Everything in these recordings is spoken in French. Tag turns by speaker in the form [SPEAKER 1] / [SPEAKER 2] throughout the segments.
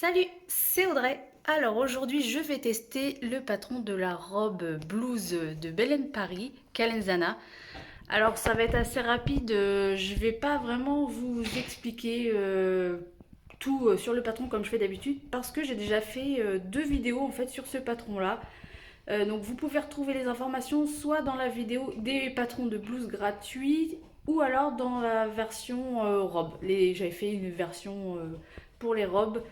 [SPEAKER 1] Salut, c'est Audrey. Alors aujourd'hui, je vais tester le patron de la robe blouse de Belen Paris, Calenzana. Alors ça va être assez rapide, je vais pas vraiment vous expliquer tout sur le patron comme je fais d'habitude parce que j'ai déjà fait deux vidéos en fait sur ce patron-là. Donc vous pouvez retrouver les informations soit dans la vidéo des patrons de blouse gratuits ou alors dans la version robe. J'avais fait une version pour les robes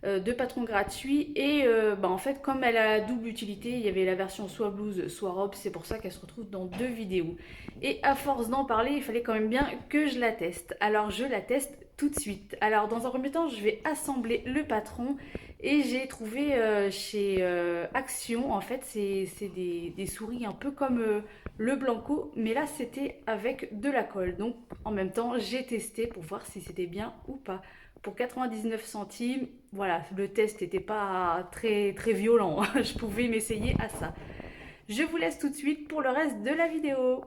[SPEAKER 1] de patrons gratuits et en fait comme elle a double utilité, il y avait la version soit blouse soit robe, c'est pour ça qu'elle se retrouve dans deux vidéos. Et à force d'en parler, il fallait quand même bien que je la teste. Alors je la teste tout de suite. Alors dans un premier temps, je vais assembler le patron et j'ai trouvé chez Action, en fait c'est des souris un peu comme le Blanco, mais là c'était avec de la colle. Donc en même temps, j'ai testé pour voir si c'était bien ou pas. Pour 99 centimes, voilà, le test n'était pas très, très violent. Je pouvais m'essayer à ça. Je vous laisse tout de suite pour le reste de la vidéo.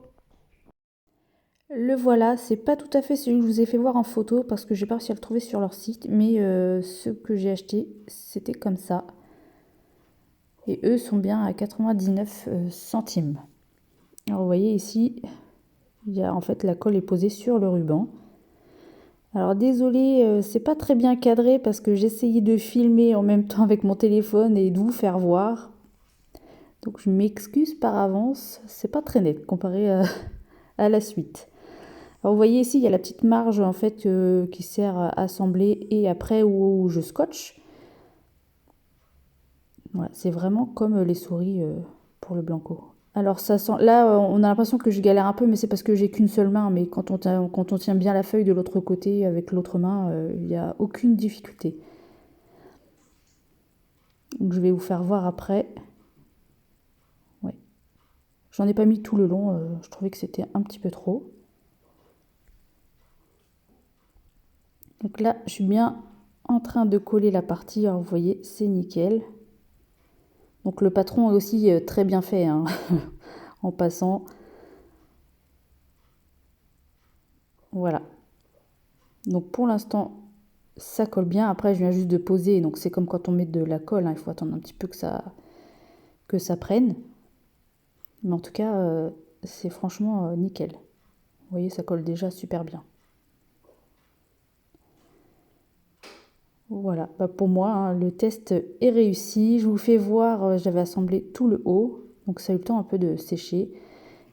[SPEAKER 2] Le voilà, c'est pas tout à fait celui que je vous ai fait voir en photo parce que j'ai pas réussi à le trouver sur leur site, mais ceux que j'ai achetés, c'était comme ça. Et eux sont bien à 99 centimes. Alors vous voyez ici, en fait la colle est posée sur le ruban. Alors désolé, c'est pas très bien cadré parce que j'essayais de filmer en même temps avec mon téléphone et de vous faire voir. Donc je m'excuse par avance, c'est pas très net comparé à la suite. Alors vous voyez ici, il y a la petite marge en fait qui sert à assembler et après où je scotche. Voilà, c'est vraiment comme les souris pour le Blanco. Alors ça sent, là on a l'impression que je galère un peu, mais c'est parce que j'ai qu'une seule main. Mais quand on tient bien la feuille de l'autre côté avec l'autre main, il n'y a aucune difficulté. Donc je vais vous faire voir après. Ouais. J'en ai pas mis tout le long, je trouvais que c'était un petit peu trop. Donc là, je suis bien en train de coller la partie. Alors vous voyez, c'est nickel. Donc le patron est aussi très bien fait, hein, en passant. Voilà. Donc pour l'instant, ça colle bien. Après, je viens juste de poser. Donc c'est comme quand on met de la colle, hein, il faut attendre un petit peu que ça prenne. Mais en tout cas, c'est franchement nickel. Vous voyez, ça colle déjà super bien. Voilà, bah pour moi, hein, le test est réussi. Je vous fais voir, j'avais assemblé tout le haut. Donc ça a eu le temps un peu de sécher.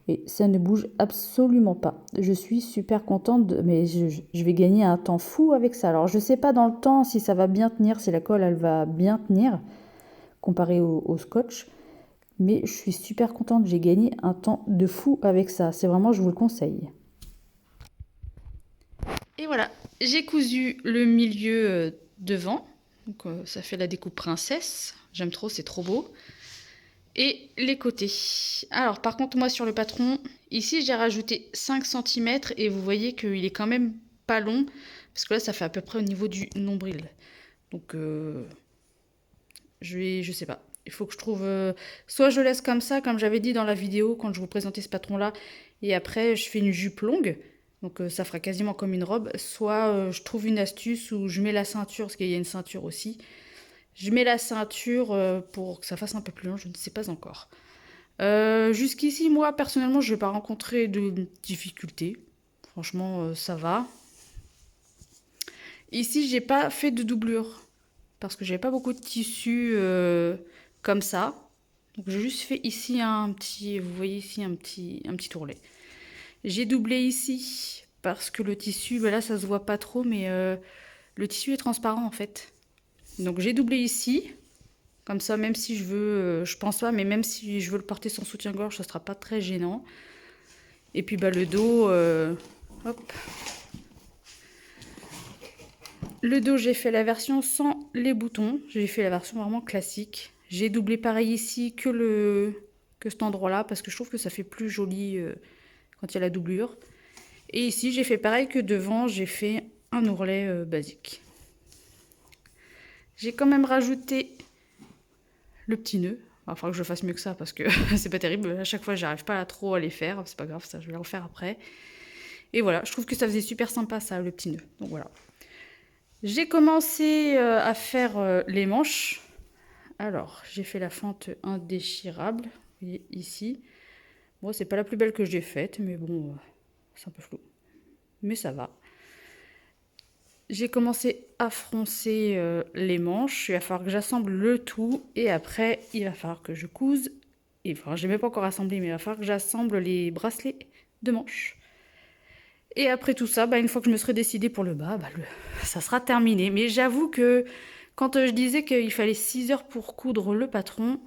[SPEAKER 2] Et ça ne bouge absolument pas. Je suis super contente, mais je vais gagner un temps fou avec ça. Alors je ne sais pas dans le temps si ça va bien tenir, si la colle elle va bien tenir comparé au scotch. Mais je suis super contente, j'ai gagné un temps de fou avec ça. C'est vraiment, je vous le conseille.
[SPEAKER 1] Et voilà, j'ai cousu le milieu devant. Donc ça fait la découpe princesse. J'aime trop, c'est trop beau. Et les côtés. Alors par contre, moi sur le patron, ici j'ai rajouté 5 centimètres et vous voyez qu'il est quand même pas long. Parce que là, ça fait à peu près au niveau du nombril. Donc je sais pas. Il faut que je trouve. Soit je laisse comme ça, comme j'avais dit dans la vidéo quand je vous présentais ce patron-là, et après je fais une jupe longue, donc ça fera quasiment comme une robe. Soit je trouve une astuce où je mets la ceinture, parce qu'il y a une ceinture aussi. Je mets la ceinture pour que ça fasse un peu plus long, je ne sais pas encore. Jusqu'ici, moi personnellement, je n'ai pas rencontré de difficultés. Franchement, ça va. Ici, j'ai pas fait de doublure parce que j'avais pas beaucoup de tissu comme ça. Donc j'ai juste fait ici un petit, vous voyez ici un petit ourlet. J'ai doublé ici parce que le tissu, ben là ça se voit pas trop, mais le tissu est transparent en fait. Donc j'ai doublé ici, comme ça même si je veux, je pense pas, mais même si je veux le porter sans soutien-gorge, ça sera pas très gênant. Et puis bah le dos, hop. Le dos, j'ai fait la version sans les boutons. J'ai fait la version vraiment classique. J'ai doublé pareil ici que cet endroit-là parce que je trouve que ça fait plus joli quand il y a la doublure. Et ici, j'ai fait pareil que devant, j'ai fait un ourlet basique. J'ai quand même rajouté le petit nœud. Il va falloir que je fasse mieux que ça parce que c'est pas terrible. À chaque fois, j'arrive pas trop à les faire. C'est pas grave, ça, je vais le refaire après. Et voilà, je trouve que ça faisait super sympa ça, le petit nœud. Donc voilà. J'ai commencé à faire les manches. Alors, j'ai fait la fente indéchirable, vous voyez ici. Bon, c'est pas la plus belle que j'ai faite, mais bon, c'est un peu flou. Mais ça va. J'ai commencé à froncer les manches. Il va falloir que j'assemble le tout. Et après, il va falloir que je couse. Et, enfin, je n'ai même pas encore assemblé, mais il va falloir que j'assemble les bracelets de manches. Et après tout ça, une fois que je me serai décidée pour le bas, ça sera terminé. Mais j'avoue que quand je disais qu'il fallait 6 heures pour coudre le patron,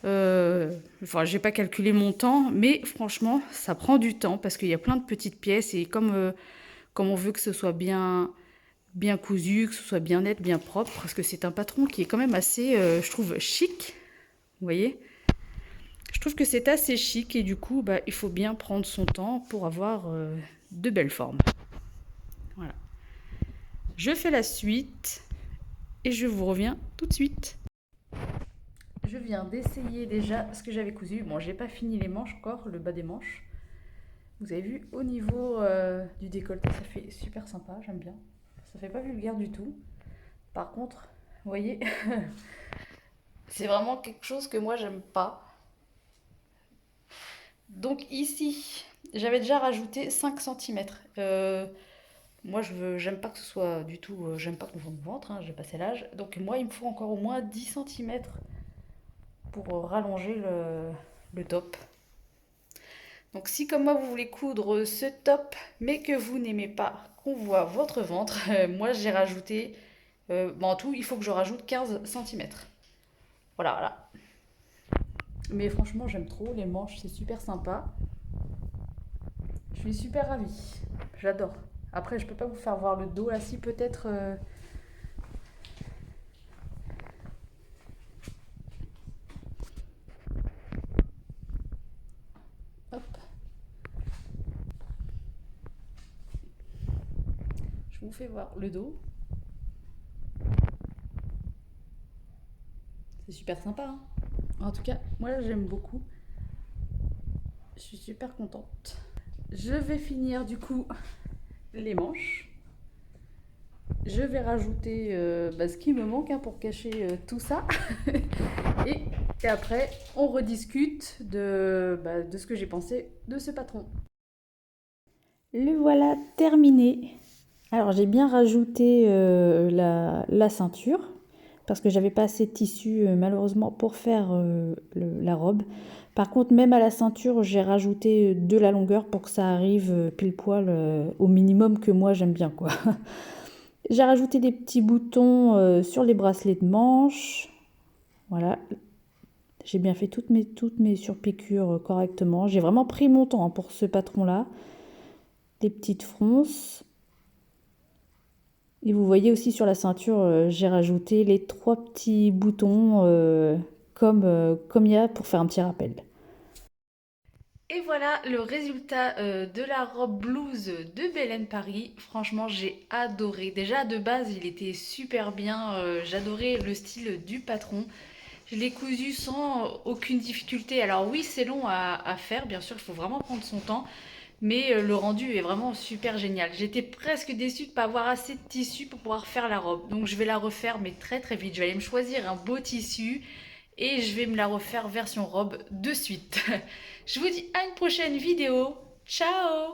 [SPEAKER 1] enfin, j'ai pas calculé mon temps, mais franchement, ça prend du temps parce qu'il y a plein de petites pièces et comme on veut que ce soit bien cousu, que ce soit bien net, bien propre, parce que c'est un patron qui est quand même assez, je trouve, chic. Vous voyez? Je trouve que c'est assez chic et du coup, il faut bien prendre son temps pour avoir de belles formes. Voilà. Je fais la suite et je vous reviens tout de suite. Je viens d'essayer déjà ce que j'avais cousu. Bon, j'ai pas fini les manches encore, le bas des manches. Vous avez vu, au niveau du décolleté, ça fait super sympa, j'aime bien. Ça fait pas vulgaire du tout. Par contre, vous voyez, c'est vraiment quelque chose que moi j'aime pas. Donc ici, j'avais déjà rajouté 5 cm. Moi, j'aime pas que ce soit du tout, j'aime pas qu'on voit mon ventre, hein, j'ai passé l'âge. Donc moi, il me faut encore au moins 10 cm pour rallonger le top. Donc si comme moi, vous voulez coudre ce top, mais que vous n'aimez pas qu'on voit votre ventre, moi, j'ai rajouté, en tout, il faut que je rajoute 15 cm. Voilà, voilà. Mais franchement, j'aime trop les manches, c'est super sympa. Je suis super ravie. J'adore. Après, je peux pas vous faire voir le dos là, si peut-être. Hop. Je vous fais voir le dos. C'est super sympa, hein. En tout cas, moi j'aime beaucoup. Je suis super contente. Je vais finir du coup les manches. Je vais rajouter ce qui me manque, hein, pour cacher tout ça. et après, on rediscute de ce que j'ai pensé de ce patron.
[SPEAKER 2] Le voilà terminé. Alors j'ai bien rajouté la ceinture parce que j'avais pas assez de tissu malheureusement pour faire la robe. Par contre, même à la ceinture, j'ai rajouté de la longueur pour que ça arrive pile poil au minimum que moi j'aime bien, quoi. J'ai rajouté des petits boutons sur les bracelets de manches. Voilà. J'ai bien fait toutes mes surpiqûres correctement. J'ai vraiment pris mon temps, hein, pour ce patron-là. Des petites fronces. Et vous voyez aussi sur la ceinture, j'ai rajouté les 3 petits boutons comme il y a pour faire un petit rappel.
[SPEAKER 1] Et voilà le résultat de la robe blouse de Belen Paris. Franchement, j'ai adoré. Déjà de base, il était super bien. J'adorais le style du patron. Je l'ai cousu sans aucune difficulté. Alors oui, c'est long à faire, bien sûr, il faut vraiment prendre son temps. Mais le rendu est vraiment super génial. J'étais presque déçue de ne pas avoir assez de tissu pour pouvoir faire la robe. Donc je vais la refaire, mais très très vite. Je vais aller me choisir un beau tissu et je vais me la refaire version robe de suite. Je vous dis à une prochaine vidéo. Ciao!